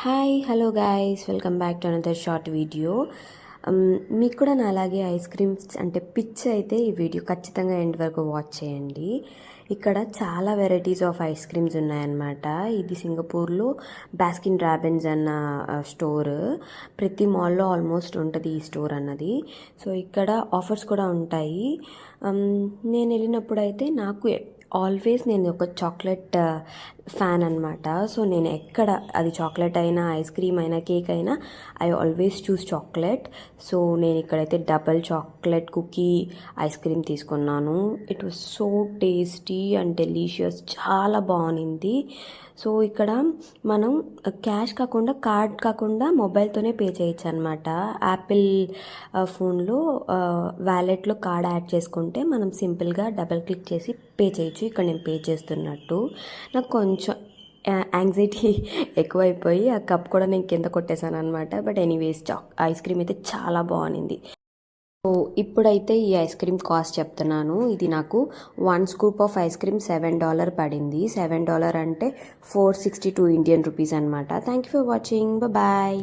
Hi hello guys, welcome back to another short video. మీకు కూడా నా అలాగే ఐస్ క్రీమ్స్ అంటే పిచ్ అయితే ఈ వీడియో ఖచ్చితంగా ఎండ్ వరకు వాచ్ చేయండి. ఇక్కడ చాలా వెరైటీస్ ఆఫ్ ఐస్ క్రీమ్స్ ఉన్నాయన్నమాట. ఇది సింగపూర్లో బాస్కిన్ రాబిన్స్ అన్న స్టోర్. ప్రతి మాల్లో ఆల్మోస్ట్ ఉంటుంది ఈ స్టోర్ అన్నది. సో ఇక్కడ ఆఫర్స్ కూడా ఉంటాయి. నేను వెళ్ళినప్పుడు అయితే నాకు ఆల్వేస్ నేను ఒక చాక్లెట్ ఫ్యాన్ అనమాట. సో నేను ఎక్కడ అది చాక్లెట్ అయినా ఐస్ క్రీమ్ అయినా కేక్ అయినా I always choose chocolate. So నేను ఇక్కడైతే double chocolate cookie ice cream తీసుకున్నాను. It was so tasty and delicious, చాలా బాగుంది. సో ఇక్కడ మనం క్యాష్ కాకుండా కార్డ్ కాకుండా మొబైల్తోనే పే చేయొచ్చు అనమాట. యాపిల్ ఫోన్లో వ్యాలెట్లో కార్డ్ యాడ్ చేసుకుంటే మనం సింపుల్గా డబల్ క్లిక్ చేసి పే చేయొచ్చు. ఇక్కడ నేను పే చేస్తున్నట్టు నాకు కొంచెం యాంగ్జైటీ ఎక్కువైపోయి ఆ కప్ కూడా నేను కింద కొట్టేశాను అనమాట. బట్ ఎనీవేస్ ఐస్ క్రీమ్ అయితే చాలా బాగుంది. సో ఇప్పుడైతే ఈ ఐస్ క్రీమ్ కాస్ట్ చెప్తున్నాను. ఇది నాకు 1 స్కూప్ ఆఫ్ ఐస్ క్రీమ్ $7 పడింది. $7 అంటే 462 ఇండియన్ రూపీస్ అనమాట. Thank you for watching. Bye.